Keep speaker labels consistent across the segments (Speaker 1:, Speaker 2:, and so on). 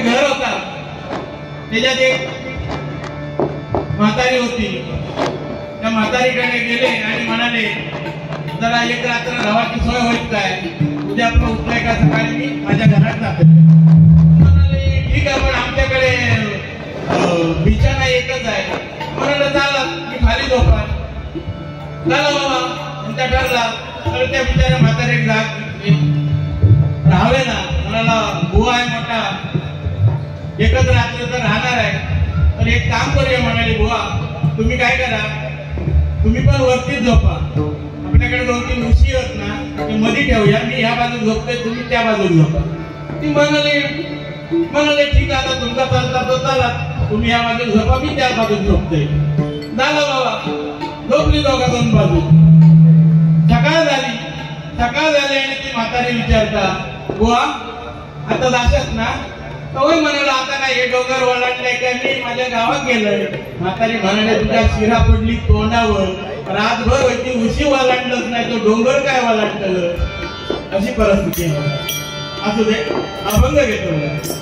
Speaker 1: घर होता, त्याच्यात एक म्हातारी होती. त्या म्हातारीकडे गेले आणि म्हणाले, जरा एक रात्र राहायची सोय होईल काय? उद्या आपलं उठलंय का सकाळी मी माझ्या घरात जातो. म्हणाले ठीक आहे, पण आमच्याकडे बिछाना एकच आहे. म्हणाले चाला, मी खाली झोपा. झाला बाबा, त्यांचा ठरला. तर त्या बिचाऱ्या म्हातारे राहावे ना. म्हणाला बुवा आहे मोठा, एकच रात्र तर राहणार आहे, तर एक काम करूया. म्हणाले बुवा तुम्ही काय करा, तुम्ही पण वरतीच झोपा. आपल्याकडे 2-3 उशी होत ना, ते मध्ये ठेवूया. मी ह्या बाजूला झोपते, तुम्ही त्या बाजूला झोपा. ती म्हणाले ठीक आहे, आता तुमचा चालता तो चाला, तुम्ही ह्या बाजूला झोपा, मी त्या बाजूला झोपते. झालं बाबा, झोपली दोघा 2 बाजू. सकाळ झाली आणि ती म्हातारी विचारता, बुवा आता जाशात ना? होय म्हणाला, आता काय हे डोंगर ओलांडलाय काय? मी माझ्या गावात गेलोय. म्हातारी म्हणाले तुझ्या शिरा पडली तोंडावर, रातभर होती उशी ओलांडलंच नाही, तो डोंगर काय ओलांडलं? अशी परिस्थिती आहे. असू दे, अभंग घेतो.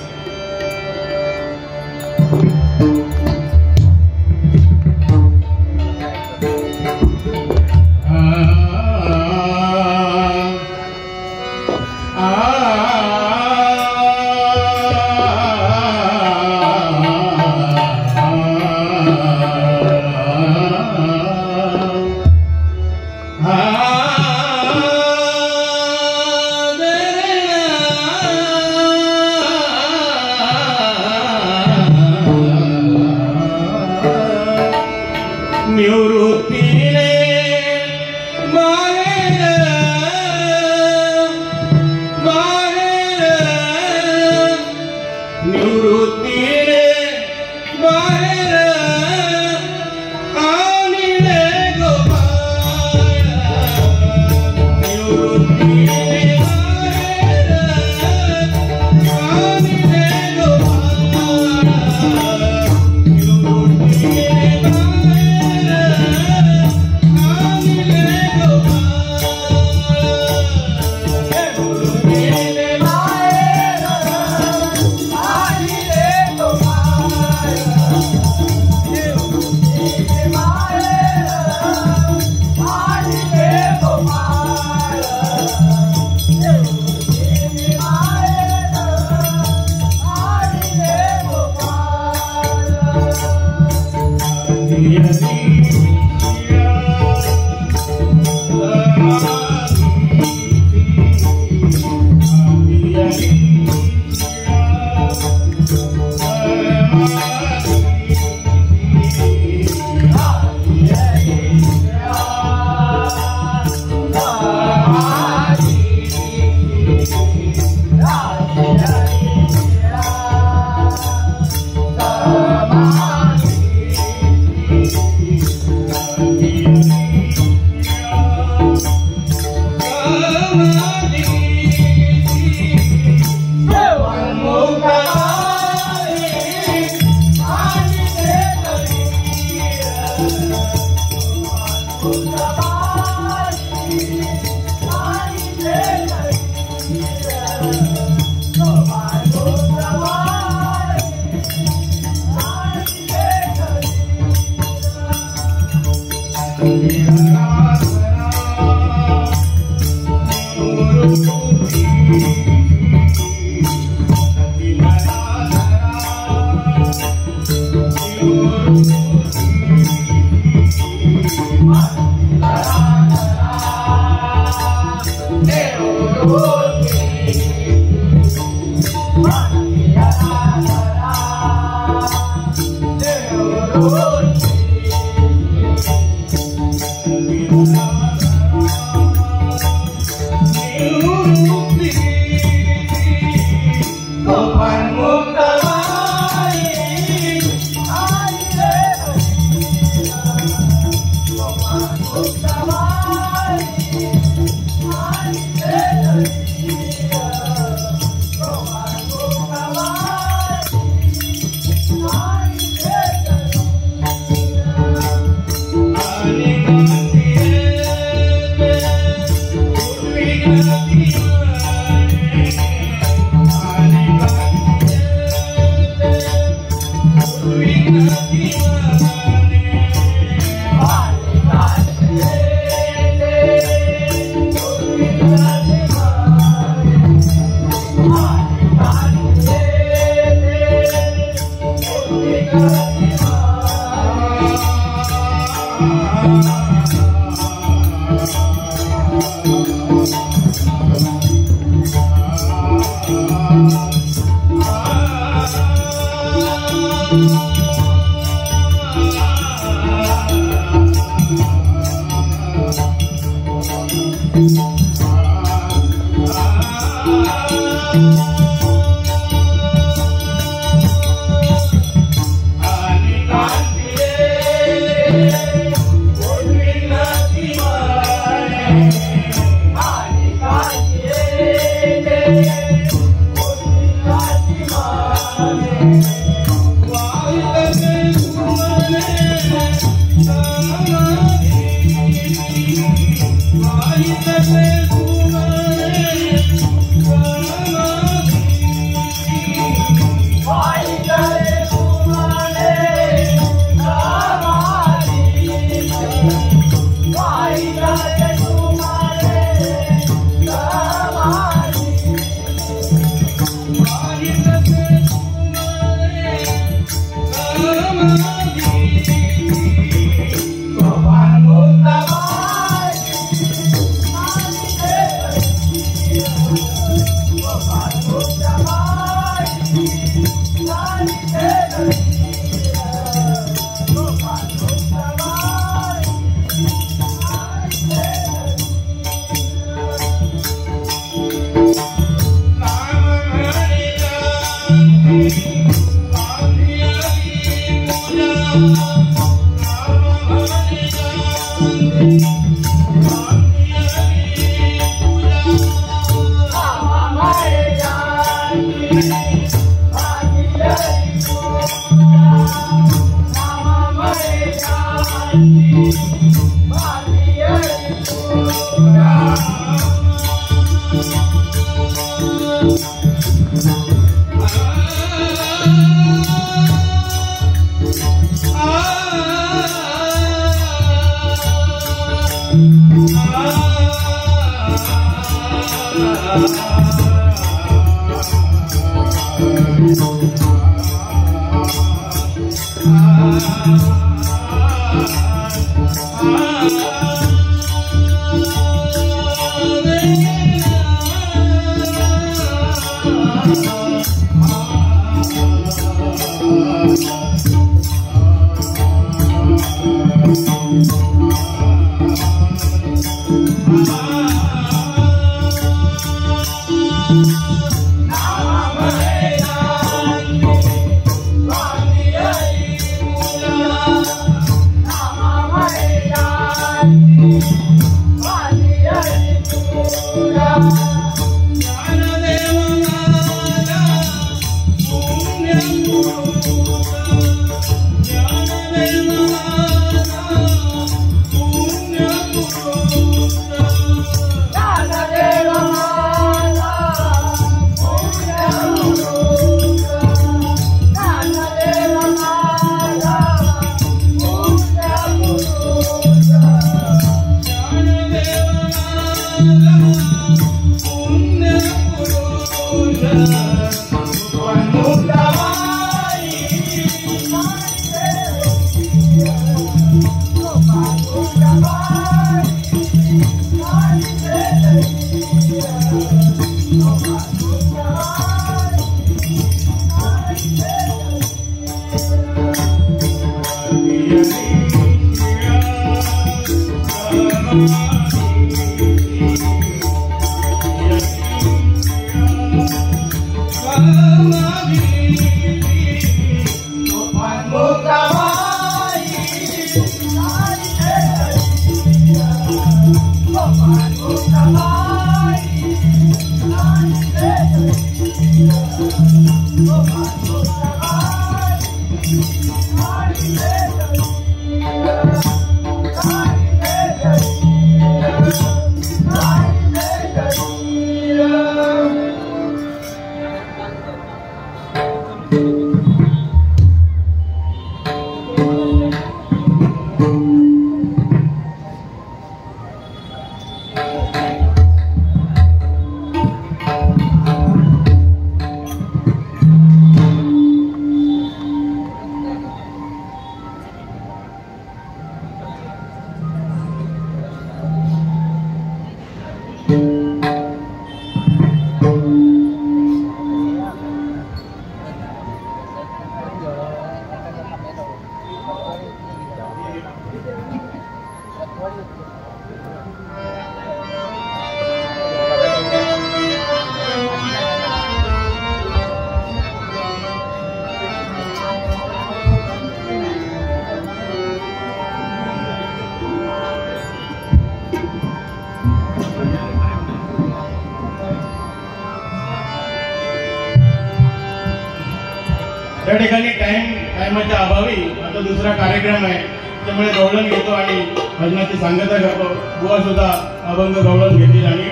Speaker 1: त्या ठिकाणी टायमाच्या अभावी आता दुसरा कार्यक्रम आहे, त्यामुळे गवळण घेतो आणि भजनाची सांगता करतो. बुवा सुद्धा अभंग गवळण घेतील आणि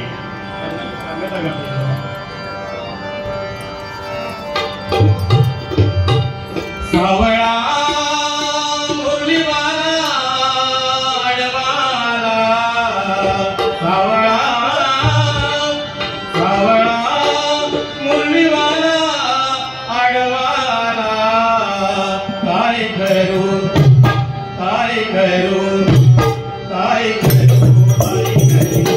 Speaker 1: सांगता करतील. सावळा मुरलीवाला आडवाला, सावळा सावळा मुरलीवाला आडवाला, काय करू काय करू काय करू काय करू.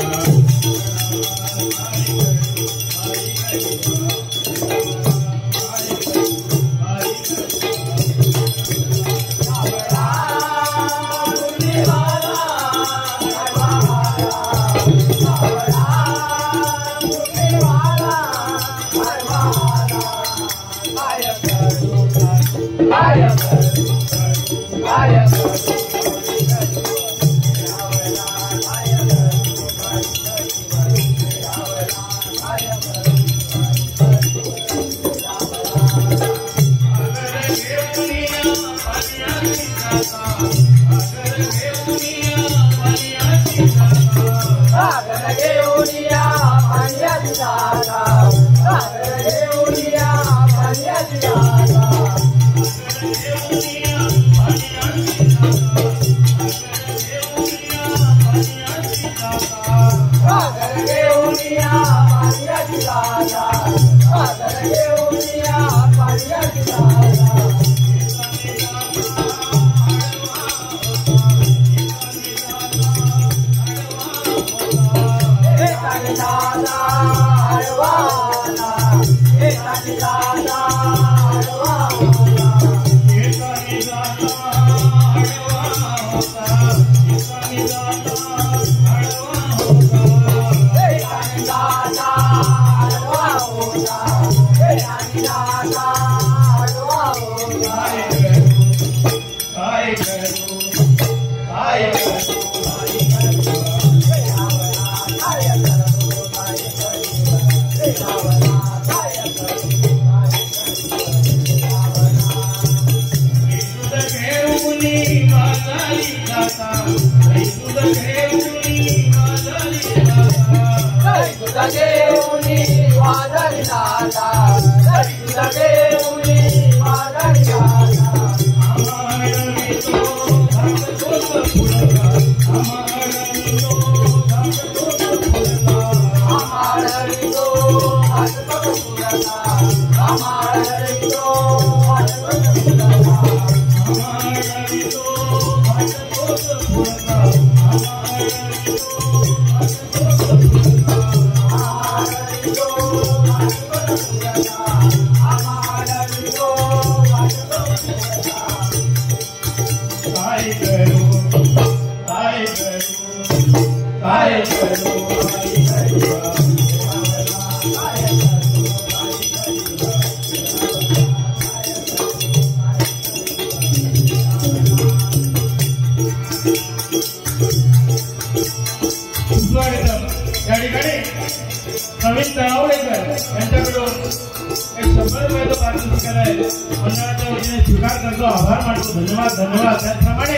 Speaker 1: धन्यवाद धन्यवाद. त्याचप्रमाणे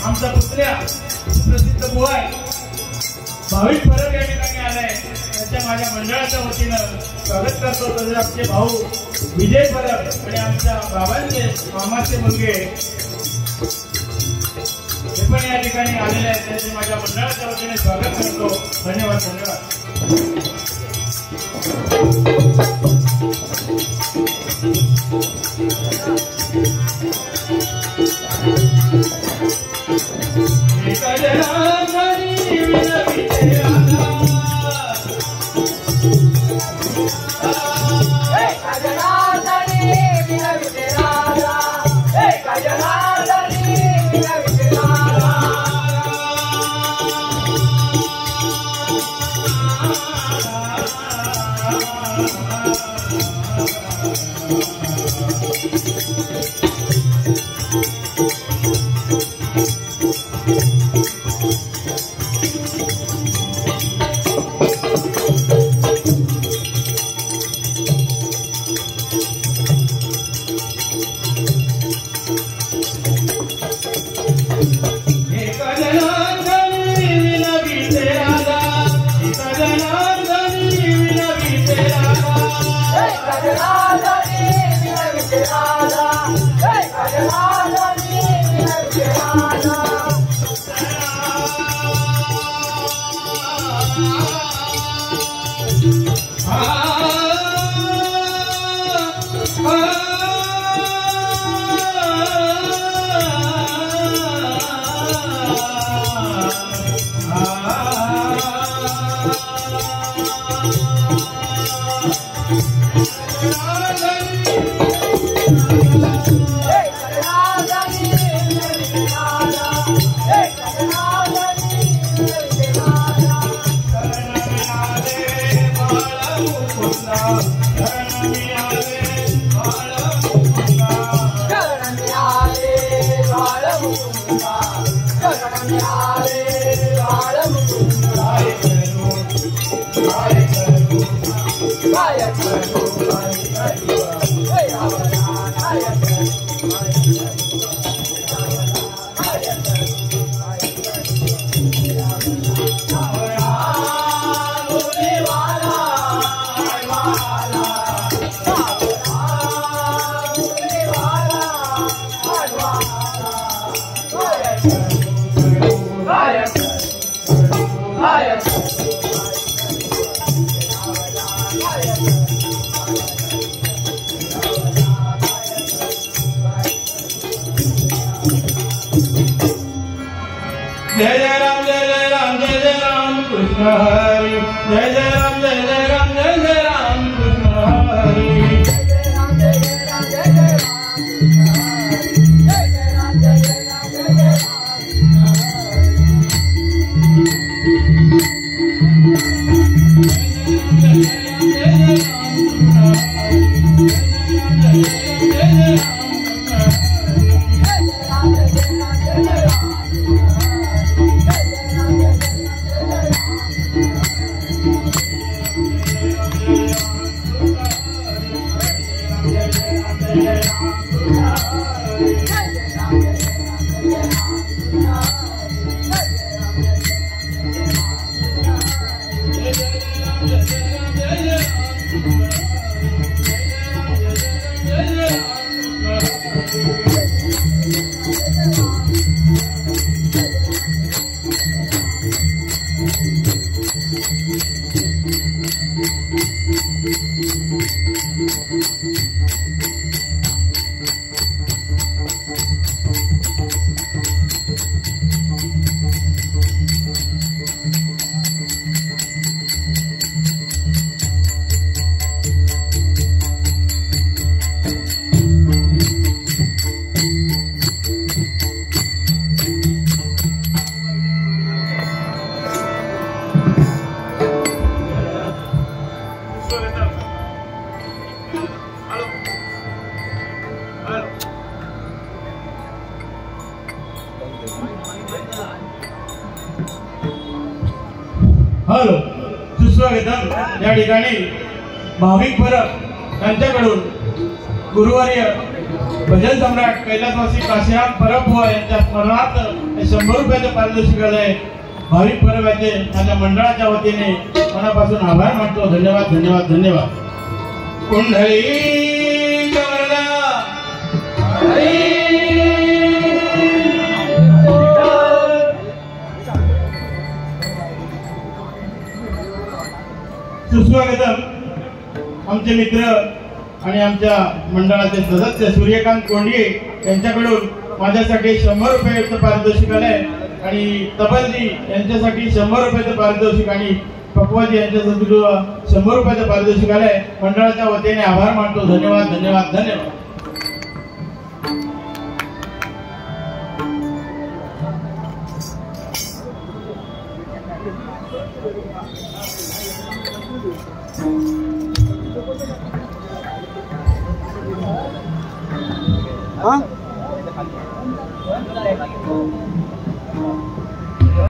Speaker 1: आमचा पुतण्या सुप्रसिद्ध बुवा भाविक परब या ठिकाणी आलाय, त्यांच्या माझ्या मंडळाच्या वतीनं स्वागत करतो. तसेच आमचे भाऊ विजय परब आणि आमच्या बाबांचे मामाचे मुलगे हे पण या ठिकाणी आलेले आहेत, त्यांचे माझ्या मंडळाच्या वतीने स्वागत करतो. धन्यवाद धन्यवाद. जय जय राम जय जय राम जय जय राम कृष्ण हरी जय जय राम जय जय राम जय जय राम कृष्ण हरी जय जय राम जय जय राम जय जय राम जय जय राम जय जय हॅलो सुस्वागतम। या ठिकाणी भाविक परब यांच्याकडून गुरुवारी भजन सम्राट कैलासवासी काशीराम परब बुवा यांच्या स्मरणार्थ 100 रुपयाचं पारितोषिक आहे। भाविक परब याचे माझ्या मंडळाच्या वतीने मनापासून आभार मानतो। धन्यवाद धन्यवाद धन्यवाद। कुंडली गवळा सुस्वागतम। आमचे मित्र आणि आमच्या मंडळाचे सदस्य सूर्यकांत कोंडगे यांच्याकडून माझ्यासाठी 100 रुपयाचं पारितोषिक आलंय आणि तबलजी यांच्यासाठी 100 रुपयाचं पारितोषिक आणि पक्वाजी यांच्यासाठी 100 रुपयाचं पारितोषिक आलंय। मंडळाच्या वतीने आभार मानतो। धन्यवाद धन्यवाद धन्यवाद।
Speaker 2: हाँ